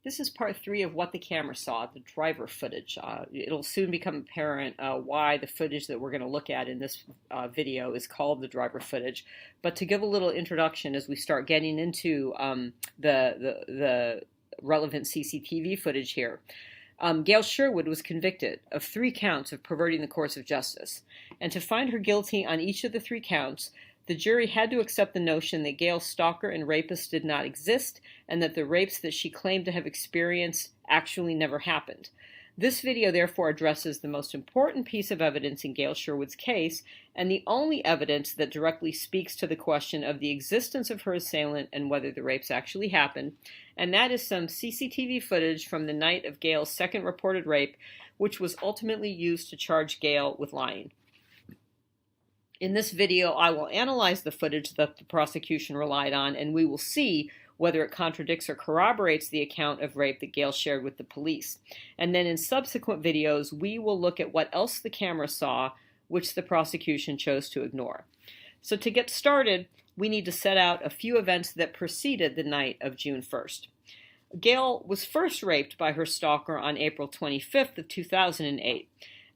This is part three of what the camera saw, the driver footage. It'll soon become apparent why the footage that we're going to look at in this video is called the driver footage. But to give a little introduction as we start getting into the relevant CCTV footage here, Gail Sherwood was convicted of 3 counts of perverting the course of justice. And to find her guilty on each of the 3 counts, the jury had to accept the notion that Gail's stalker and rapist did not exist, and that the rapes that she claimed to have experienced actually never happened. This video therefore addresses the most important piece of evidence in Gail Sherwood's case, and the only evidence that directly speaks to the question of the existence of her assailant and whether the rapes actually happened, and that is some CCTV footage from the night of Gail's second reported rape, which was ultimately used to charge Gail with lying. In this video, I will analyze the footage that the prosecution relied on, and we will see whether it contradicts or corroborates the account of rape that Gail shared with the police. And then in subsequent videos, we will look at what else the camera saw, which the prosecution chose to ignore. So to get started, we need to set out a few events that preceded the night of June 1st. Gail was first raped by her stalker on April 25th of 2008.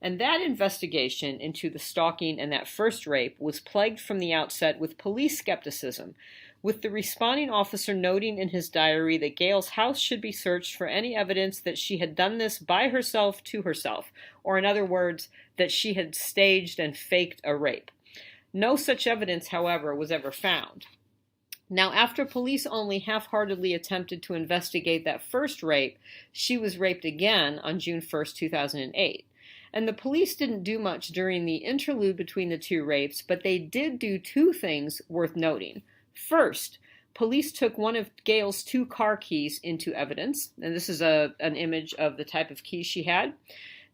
And that investigation into the stalking and that first rape was plagued from the outset with police skepticism, with the responding officer noting in his diary that Gail's house should be searched for any evidence that she had done this by herself to herself, or in other words, that she had staged and faked a rape. No such evidence, however, was ever found. Now, after police only half-heartedly attempted to investigate that first rape, she was raped again on June 1st, 2008. And the police didn't do much during the interlude between the 2 rapes, but they did do 2 things worth noting. First, police took one of Gail's 2 car keys into evidence, and this is an image of the type of key she had.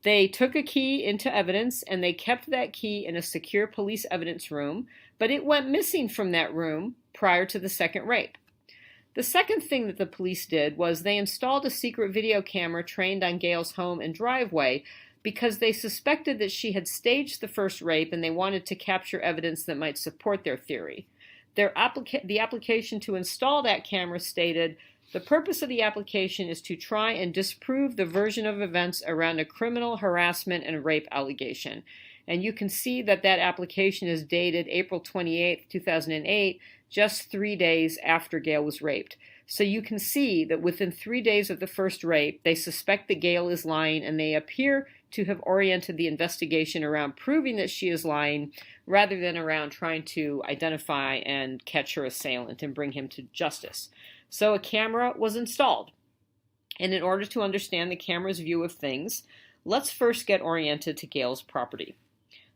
They took a key into evidence, and they kept that key in a secure police evidence room, but it went missing from that room prior to the second rape. The second thing that the police did was they installed a secret video camera trained on Gail's home and driveway, because they suspected that she had staged the first rape and they wanted to capture evidence that might support their theory. The application to install that camera stated, "The purpose of the application is to try and disprove the version of events around a criminal harassment and rape allegation." And you can see that that application is dated April 28, 2008, just 3 days after Gail was raped. So you can see that within 3 days of the first rape, they suspect that Gail is lying, and they appear to have oriented the investigation around proving that she is lying rather than around trying to identify and catch her assailant and bring him to justice. So a camera was installed. And in order to understand the camera's view of things, let's first get oriented to Gail's property.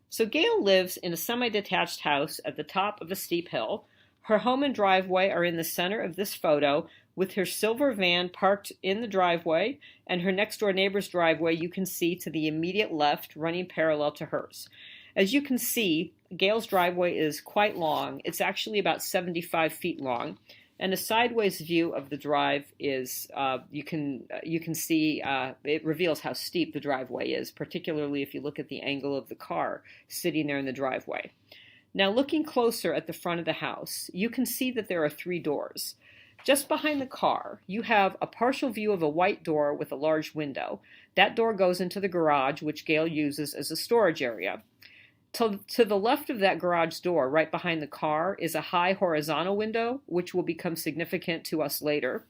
So Gail lives in a semi-detached house at the top of a steep hill. Her home and driveway are in the center of this photo, with her silver van parked in the driveway, and her next-door neighbor's driveway you can see to the immediate left, running parallel to hers. As you can see, Gail's driveway is quite long. It's actually about 75 feet long, and a sideways view of the drive is, you can see, it reveals how steep the driveway is, particularly if you look at the angle of the car sitting there in the driveway. Now, looking closer at the front of the house, you can see that there are 3 doors. Just behind the car, you have a partial view of a white door with a large window. That door goes into the garage, which Gail uses as a storage area. To the left of that garage door, right behind the car, is a high horizontal window, which will become significant to us later.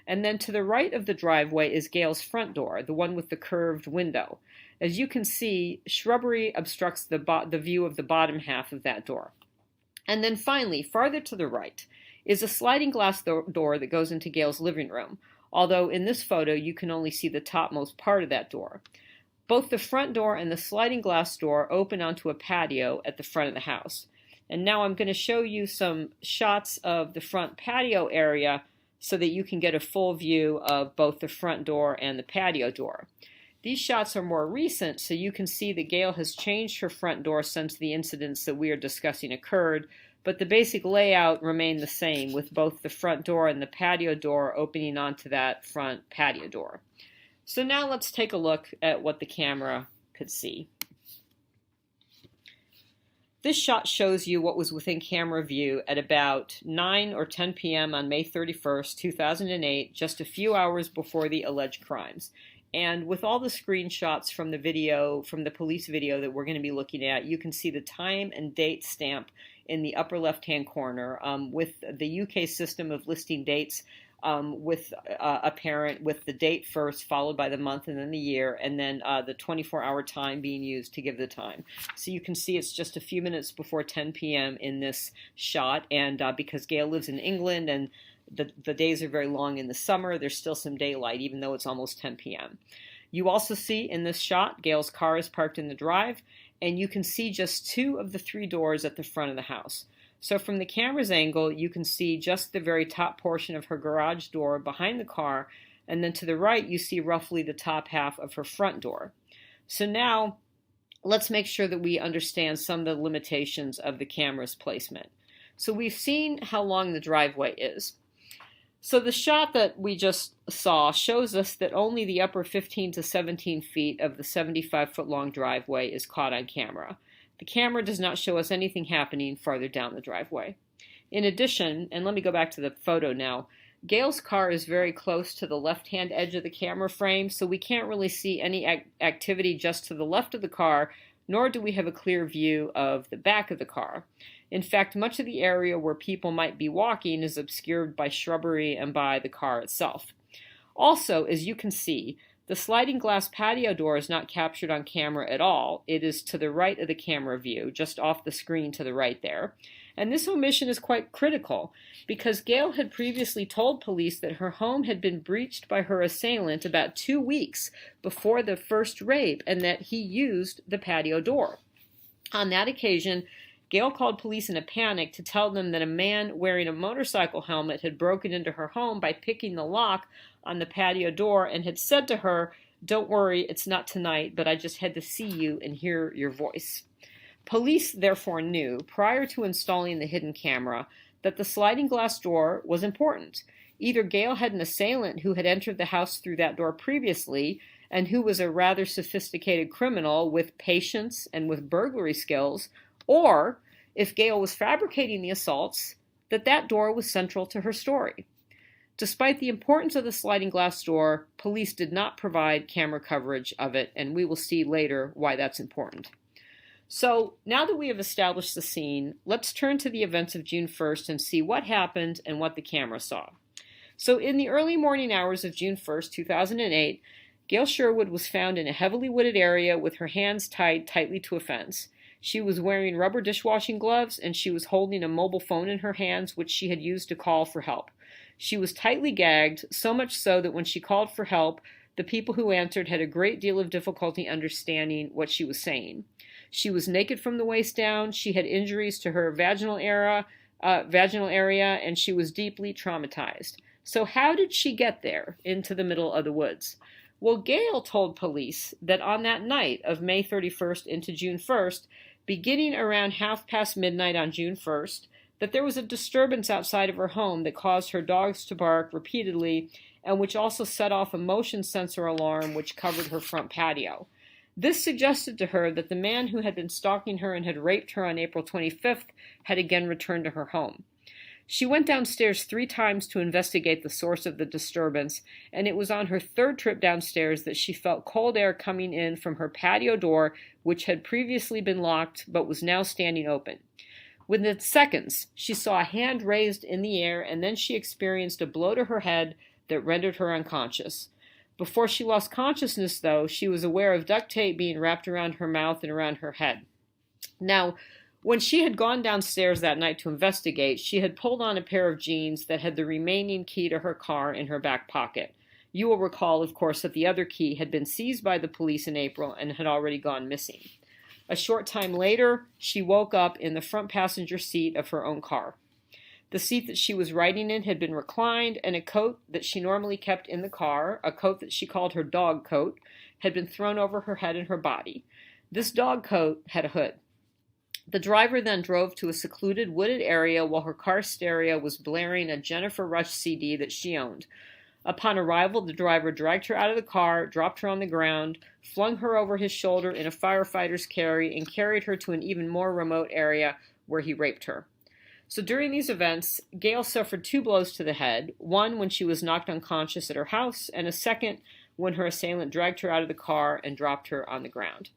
And then to the right of the driveway is Gail's front door, the one with the curved window. As you can see, shrubbery obstructs the view of the bottom half of that door. And then finally, farther to the right, is a sliding glass door that goes into Gail's living room, although in this photo you can only see the topmost part of that door. Both the front door and the sliding glass door open onto a patio at the front of the house. And now I'm going to show you some shots of the front patio area so that you can get a full view of both the front door and the patio door. These shots are more recent, so you can see that Gail has changed her front door since the incidents that we are discussing occurred, but the basic layout remained the same, with both the front door and the patio door opening onto that front patio door. So now let's take a look at what the camera could see. This shot shows you what was within camera view at about 9 or 10 p.m. on May 31st, 2008, just a few hours before the alleged crimes. And with all the screenshots from the video, from the police video that we're going to be looking at, you can see the time and date stamp in the upper left-hand corner with the UK system of listing dates with a parent with the date first, followed by the month and then the year, and then the 24-hour time being used to give the time. So you can see it's just a few minutes before 10 p.m. in this shot, and because Gail lives in England and the days are very long in the summer, there's still some daylight, even though it's almost 10 p.m. You also see in this shot, Gail's car is parked in the drive, and you can see just 2 of the 3 doors at the front of the house. So from the camera's angle, you can see just the very top portion of her garage door behind the car, and then to the right, you see roughly the top half of her front door. So now, let's make sure that we understand some of the limitations of the camera's placement. So we've seen how long the driveway is. So the shot that we just saw shows us that only the upper 15 to 17 feet of the 75-foot-long driveway is caught on camera. The camera does not show us anything happening farther down the driveway. In addition, and let me go back to the photo now, Gail's car is very close to the left-hand edge of the camera frame, so we can't really see any activity just to the left of the car, nor do we have a clear view of the back of the car. In fact, much of the area where people might be walking is obscured by shrubbery and by the car itself. Also, as you can see, the sliding glass patio door is not captured on camera at all. It is to the right of the camera view, just off the screen to the right there. And this omission is quite critical because Gail had previously told police that her home had been breached by her assailant about 2 weeks before the first rape and that he used the patio door. On that occasion, Gail called police in a panic to tell them that a man wearing a motorcycle helmet had broken into her home by picking the lock on the patio door and had said to her, "Don't worry, it's not tonight, but I just had to see you and hear your voice." Police therefore knew, prior to installing the hidden camera, that the sliding glass door was important. Either Gail had an assailant who had entered the house through that door previously and who was a rather sophisticated criminal with patience and with burglary skills, or, if Gail was fabricating the assaults, that door was central to her story. Despite the importance of the sliding glass door, police did not provide camera coverage of it, and we will see later why that's important. So, now that we have established the scene, let's turn to the events of June 1st and see what happened and what the camera saw. So, in the early morning hours of June 1st, 2008, Gail Sherwood was found in a heavily wooded area with her hands tied tightly to a fence. She was wearing rubber dishwashing gloves, and she was holding a mobile phone in her hands, which she had used to call for help. She was tightly gagged, so much so that when she called for help, the people who answered had a great deal of difficulty understanding what she was saying. She was naked from the waist down, she had injuries to her vaginal area, and she was deeply traumatized. So how did she get there, into the middle of the woods? Well, Gail told police that on that night of May 31st into June 1st, beginning around midnight on June 1st, that there was a disturbance outside of her home that caused her dogs to bark repeatedly and which also set off a motion sensor alarm which covered her front patio. This suggested to her that the man who had been stalking her and had raped her on April 25th had again returned to her home. She went downstairs 3 times to investigate the source of the disturbance, and it was on her 3rd trip downstairs that she felt cold air coming in from her patio door, which had previously been locked but was now standing open. Within seconds, she saw a hand raised in the air, and then she experienced a blow to her head that rendered her unconscious. Before she lost consciousness, though, she was aware of duct tape being wrapped around her mouth and around her head. Now, when she had gone downstairs that night to investigate, she had pulled on a pair of jeans that had the remaining key to her car in her back pocket. You will recall, of course, that the other key had been seized by the police in April and had already gone missing. A short time later, she woke up in the front passenger seat of her own car. The seat that she was riding in had been reclined, and a coat that she normally kept in the car, a coat that she called her dog coat, had been thrown over her head and her body. This dog coat had a hood. The driver then drove to a secluded wooded area while her car stereo was blaring a Jennifer Rush CD that she owned. Upon arrival, the driver dragged her out of the car, dropped her on the ground, flung her over his shoulder in a firefighter's carry, and carried her to an even more remote area where he raped her. So during these events, Gail suffered 2 blows to the head, one when she was knocked unconscious at her house, and a second when her assailant dragged her out of the car and dropped her on the ground.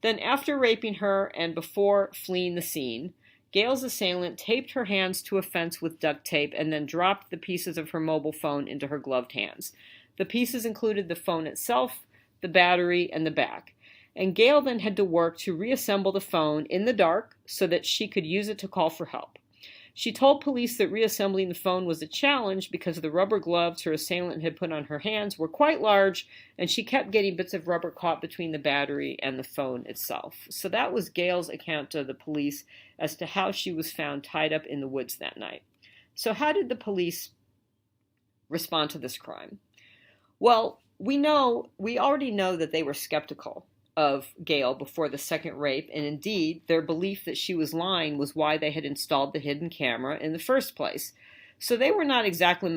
Then after raping her and before fleeing the scene, Gail's assailant taped her hands to a fence with duct tape and then dropped the pieces of her mobile phone into her gloved hands. The pieces included the phone itself, the battery, and the back. And Gail then had to work to reassemble the phone in the dark so that she could use it to call for help. She told police that reassembling the phone was a challenge because the rubber gloves her assailant had put on her hands were quite large, and she kept getting bits of rubber caught between the battery and the phone itself. So that was Gail's account to the police as to how she was found tied up in the woods that night. So how did the police respond to this crime? Well, we already know that they were skeptical of Gail before the second rape, and indeed, their belief that she was lying was why they had installed the hidden camera in the first place. So they were not exactly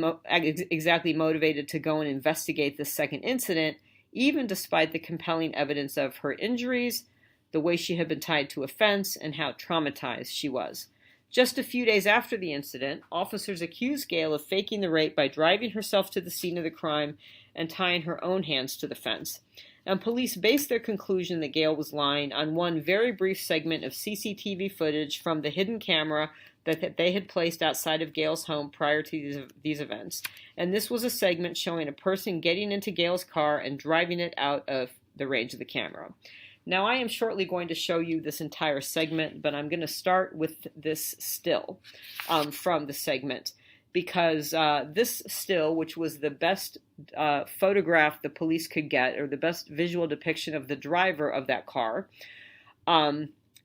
motivated to go and investigate this second incident, even despite the compelling evidence of her injuries, the way she had been tied to a fence, and how traumatized she was. Just a few days after the incident, officers accused Gail of faking the rape by driving herself to the scene of the crime and tying her own hands to the fence. And police based their conclusion that Gail was lying on one very brief segment of CCTV footage from the hidden camera that they had placed outside of Gail's home prior to these events. And this was a segment showing a person getting into Gail's car and driving it out of the range of the camera. Now, I am shortly going to show you this entire segment, but I'm going to start with this still from the segment, because this still, which was the best photograph the police could get, or the best visual depiction of the driver of that car,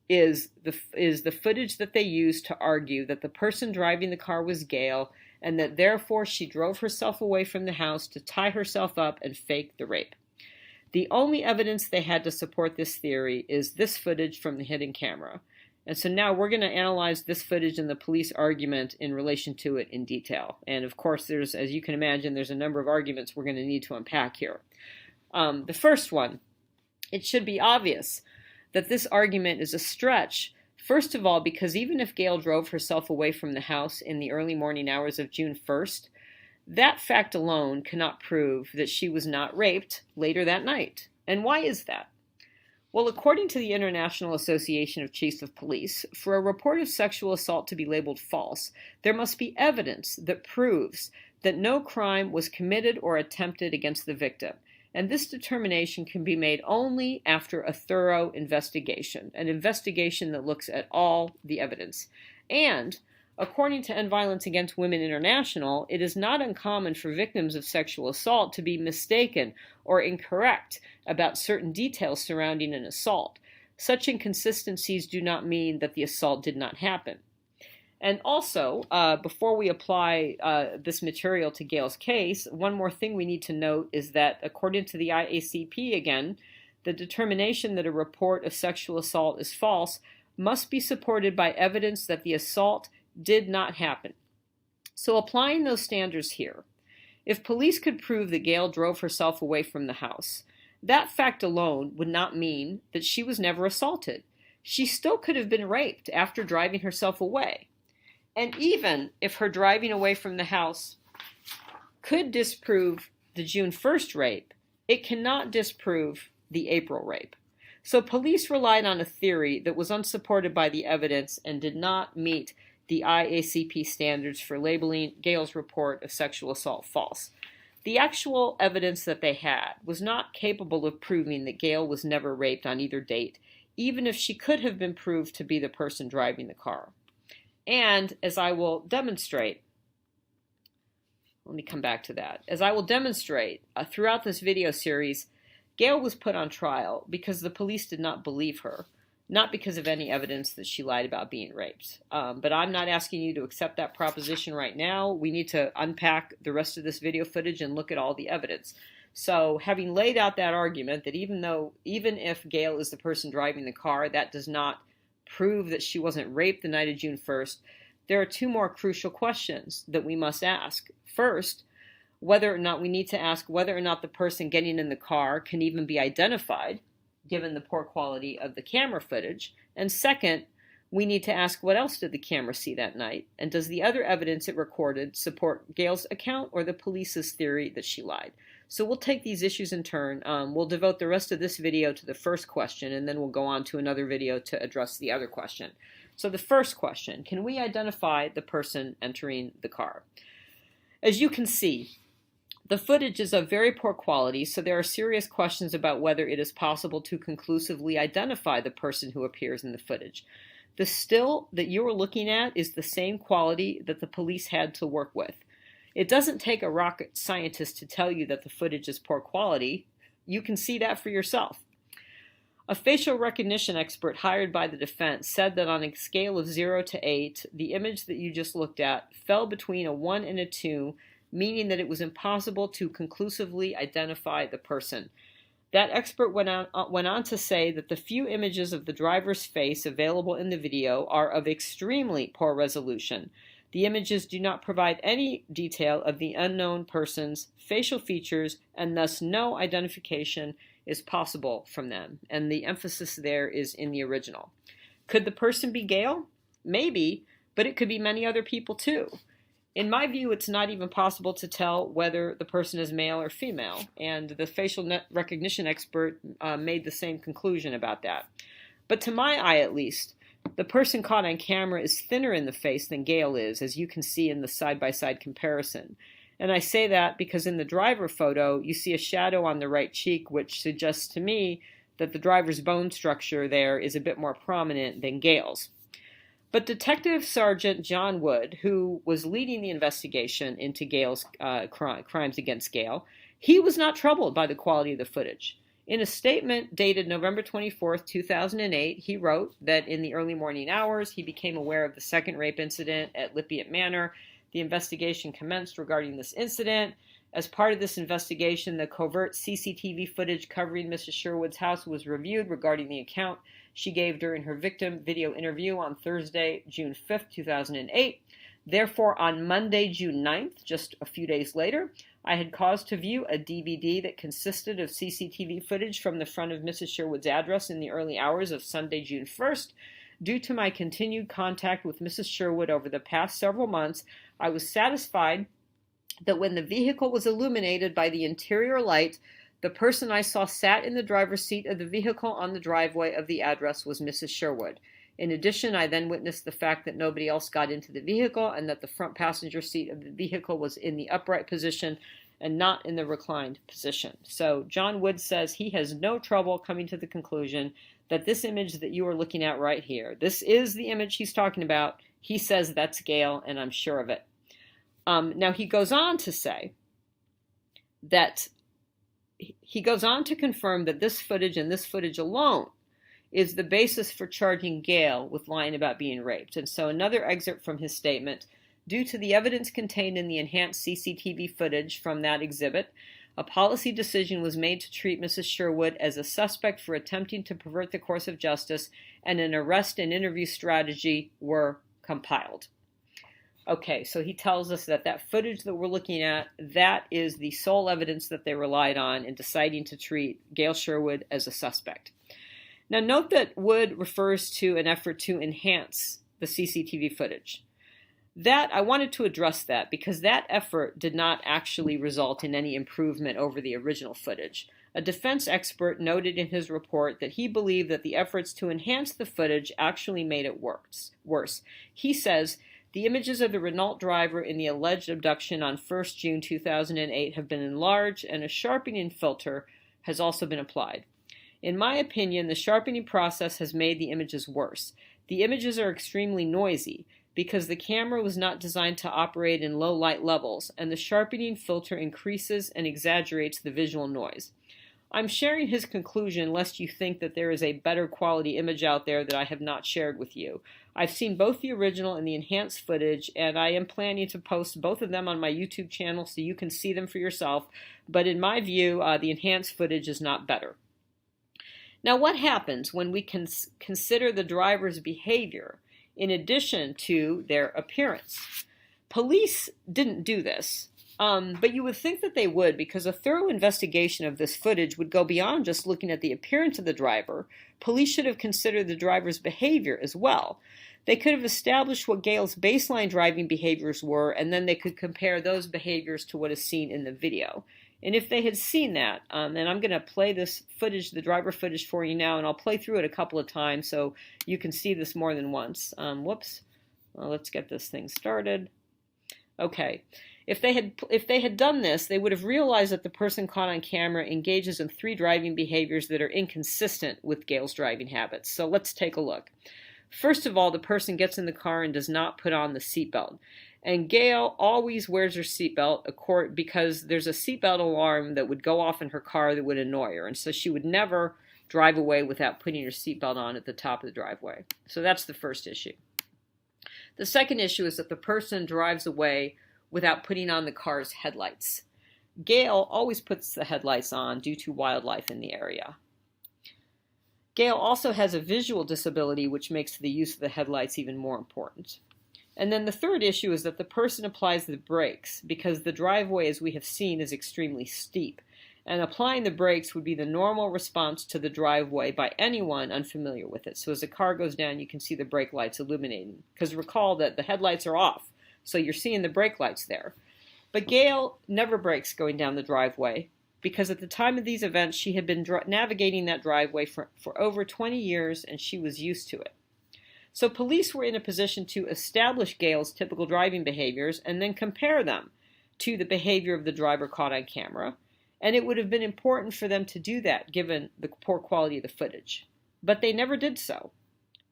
is the footage that they used to argue that the person driving the car was Gail, and that therefore she drove herself away from the house to tie herself up and fake the rape. The only evidence they had to support this theory is this footage from the hidden camera. And so now we're going to analyze this footage and the police argument in relation to it in detail. And of course, as you can imagine, there's a number of arguments we're going to need to unpack here. The first one, it should be obvious that this argument is a stretch, first of all, because even if Gail drove herself away from the house in the early morning hours of June 1st, that fact alone cannot prove that she was not raped later that night. And why is that? Well, according to the International Association of Chiefs of Police, for a report of sexual assault to be labeled false, there must be evidence that proves that no crime was committed or attempted against the victim. And this determination can be made only after a thorough investigation, an investigation that looks at all the evidence. And according to End Violence Against Women International, it is not uncommon for victims of sexual assault to be mistaken or incorrect about certain details surrounding an assault. Such inconsistencies do not mean that the assault did not happen. And also, before we apply this material to Gail's case, one more thing we need to note is that according to the IACP again, the determination that a report of sexual assault is false must be supported by evidence that the assault did not happen. So applying those standards here, if police could prove that Gail drove herself away from the house, that fact alone would not mean that she was never assaulted. She still could have been raped after driving herself away. And even if her driving away from the house could disprove the June 1st rape, it cannot disprove the April rape. So police relied on a theory that was unsupported by the evidence and did not meet the IACP standards for labeling Gail's report of sexual assault false. The actual evidence that they had was not capable of proving that Gail was never raped on either date, even if she could have been proved to be the person driving the car. And as I will demonstrate, let me come back to that. As I will demonstrate, throughout this video series, Gail was put on trial because the police did not believe her, not because of any evidence that she lied about being raped. But I'm not asking you to accept that proposition right now. We need to unpack the rest of this video footage and look at all the evidence. So having laid out that argument that even if Gail is the person driving the car, that does not prove that she wasn't raped the night of June 1st, there are two more crucial questions that we must ask. First, whether or not we need to ask whether or not the person getting in the car can even be identified, given the poor quality of the camera footage. And second, we need to ask what else did the camera see that night, and does the other evidence it recorded support Gail's account or the police's theory that she lied? So we'll take these issues in turn. We'll devote the rest of this video to the first question, and then we'll go on to another video to address the other question. So the first question, can we identify the person entering the car? As you can see, the footage is of very poor quality, so there are serious questions about whether it is possible to conclusively identify the person who appears in the footage. The still that you are looking at is the same quality that the police had to work with. It doesn't take a rocket scientist to tell you that the footage is poor quality. You can see that for yourself. A facial recognition expert hired by the defense said that on a scale of 0 to 8, the image that you just looked at fell between a 1 and a 2, meaning that it was impossible to conclusively identify the person. That expert went on to say that the few images of the driver's face available in the video are of extremely poor resolution. The images do not provide any detail of the unknown person's facial features, and thus no identification is possible from them. And the emphasis there is in the original. Could the person be Gail? Maybe, but it could be many other people too. In my view, it's not even possible to tell whether the person is male or female, and the facial recognition expert made the same conclusion about that. But to my eye, at least, the person caught on camera is thinner in the face than Gail is, as you can see in the side-by-side comparison. And I say that because in the driver photo, you see a shadow on the right cheek, which suggests to me that the driver's bone structure there is a bit more prominent than Gail's. But Detective Sergeant John Wood, who was leading the investigation into Gail's crimes against Gail, he was not troubled by the quality of the footage. In a statement dated November 24, 2008, he wrote that in the early morning hours, he became aware of the second rape incident at Lippiett Manor. The investigation commenced regarding this incident. As part of this investigation, the covert CCTV footage covering Mrs. Sherwood's house was reviewed regarding the account she gave during her victim video interview on Thursday, June 5, 2008. Therefore, on Monday, June 9th, just a few days later, I had cause to view a DVD that consisted of CCTV footage from the front of Mrs. Sherwood's address in the early hours of Sunday, June 1st. Due to my continued contact with Mrs. Sherwood over the past several months, I was satisfied that when the vehicle was illuminated by the interior light, the person I saw sat in the driver's seat of the vehicle on the driveway of the address was Mrs. Sherwood. In addition, I then witnessed the fact that nobody else got into the vehicle and that the front passenger seat of the vehicle was in the upright position and not in the reclined position. So John Wood says he has no trouble coming to the conclusion that this image that you are looking at right here, this is the image he's talking about. He says that's Gail, and I'm sure of it. Now he goes on to say that he goes on to confirm that this footage and this footage alone is the basis for charging Gail with lying about being raped. And so another excerpt from his statement: due to the evidence contained in the enhanced CCTV footage from that exhibit, a policy decision was made to treat Mrs. Sherwood as a suspect for attempting to pervert the course of justice, and an arrest and interview strategy were compiled. Okay, so he tells us that that footage that we're looking at, that is the sole evidence that they relied on in deciding to treat Gail Sherwood as a suspect. Now note that Wood refers to an effort to enhance the CCTV footage. That, I wanted to address that because that effort did not actually result in any improvement over the original footage. A defense expert noted in his report that he believed that the efforts to enhance the footage actually made it worse. He says, the images of the Renault driver in the alleged abduction on 1st June 2008 have been enlarged, and a sharpening filter has also been applied. In my opinion, the sharpening process has made the images worse. The images are extremely noisy because the camera was not designed to operate in low light levels, and the sharpening filter increases and exaggerates the visual noise. I'm sharing his conclusion lest you think that there is a better quality image out there that I have not shared with you. I've seen both the original and the enhanced footage, and I am planning to post both of them on my YouTube channel so you can see them for yourself, but in my view, the enhanced footage is not better. Now, what happens when we consider the driver's behavior in addition to their appearance? Police didn't do this. But you would think that they would, because a thorough investigation of this footage would go beyond just looking at the appearance of the driver. Police should have considered the driver's behavior as well. They could have established what Gail's baseline driving behaviors were, and then they could compare those behaviors to what is seen in the video. And if they had seen that, and I'm going to play this footage, the driver footage for you now, and I'll play through it a couple of times so you can see this more than once. Whoops. Well, let's get this thing started. Okay. If they had done this, they would have realized that the person caught on camera engages in 3 driving behaviors that are inconsistent with Gail's driving habits. So let's take a look. First of all, the person gets in the car and does not put on the seatbelt. And Gail always wears her seatbelt because there's a seatbelt alarm that would go off in her car that would annoy her. And so she would never drive away without putting her seatbelt on at the top of the driveway. So that's the first issue. The second issue is that the person drives away without putting on the car's headlights. Gail always puts the headlights on due to wildlife in the area. Gail also has a visual disability, which makes the use of the headlights even more important. And then the third issue is that the person applies the brakes because the driveway, as we have seen, is extremely steep. And applying the brakes would be the normal response to the driveway by anyone unfamiliar with it. So as the car goes down, you can see the brake lights illuminating. Because recall that the headlights are off. So you're seeing the brake lights there. But Gail never brakes going down the driveway because at the time of these events, she had been navigating that driveway for over 20 years and she was used to it. So police were in a position to establish Gail's typical driving behaviors and then compare them to the behavior of the driver caught on camera. And it would have been important for them to do that given the poor quality of the footage. But they never did so.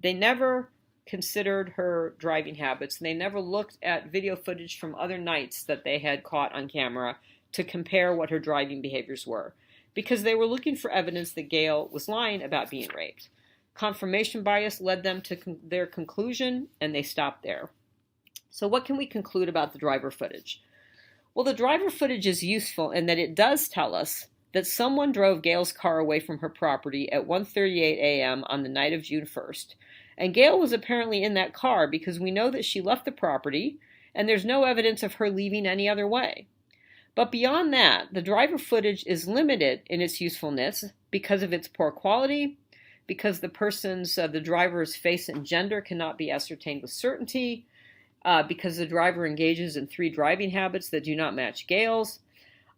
They never considered her driving habits. They never looked at video footage from other nights that they had caught on camera to compare what her driving behaviors were, because they were looking for evidence that Gail was lying about being raped. Confirmation bias led them to their conclusion, and they stopped there. So what can we conclude about the driver footage? Well, the driver footage is useful in that it does tell us that someone drove Gail's car away from her property at 1:38 a.m. on the night of June 1st. And Gail was apparently in that car because we know that she left the property and there's no evidence of her leaving any other way. But beyond that, the driver footage is limited in its usefulness because of its poor quality, because the driver's face and gender cannot be ascertained with certainty, because the driver engages in 3 driving habits that do not match Gail's.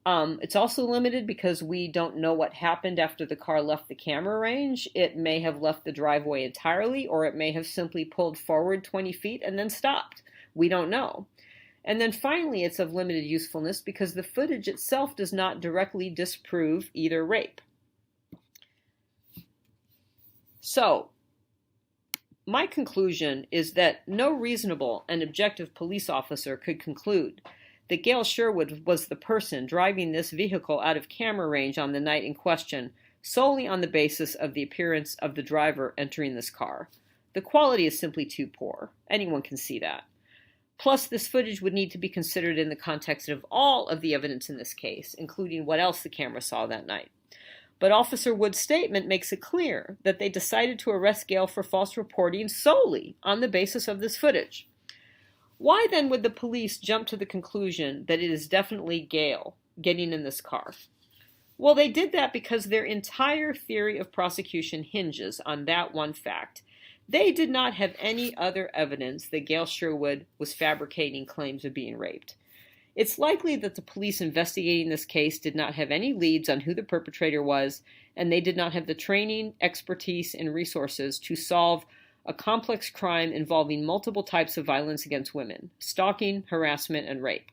It's also limited because we don't know what happened after the car left the camera range. It may have left the driveway entirely, or it may have simply pulled forward 20 feet and then stopped. We don't know. And then finally, it's of limited usefulness because the footage itself does not directly disprove either rape. So, my conclusion is that no reasonable and objective police officer could conclude that Gail Sherwood was the person driving this vehicle out of camera range on the night in question solely on the basis of the appearance of the driver entering this car. The quality is simply too poor. Anyone can see that. Plus, this footage would need to be considered in the context of all of the evidence in this case, including what else the camera saw that night. But Officer Wood's statement makes it clear that they decided to arrest Gail for false reporting solely on the basis of this footage. Why then would the police jump to the conclusion that it is definitely Gail getting in this car? Well, they did that because their entire theory of prosecution hinges on that one fact. They did not have any other evidence that Gail Sherwood was fabricating claims of being raped. It's likely that the police investigating this case did not have any leads on who the perpetrator was, and they did not have the training, expertise, and resources to solve a complex crime involving multiple types of violence against women: stalking, harassment, and rape.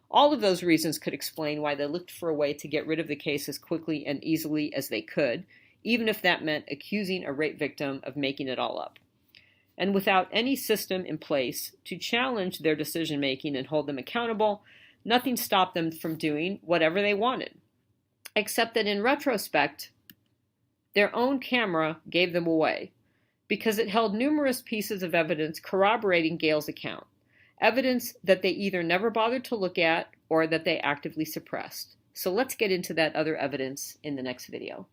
All of those reasons could explain why they looked for a way to get rid of the case as quickly and easily as they could, even if that meant accusing a rape victim of making it all up. And without any system in place to challenge their decision-making and hold them accountable, nothing stopped them from doing whatever they wanted. Except that in retrospect, their own camera gave them away, because it held numerous pieces of evidence corroborating Gail's account, evidence that they either never bothered to look at or that they actively suppressed. So let's get into that other evidence in the next video.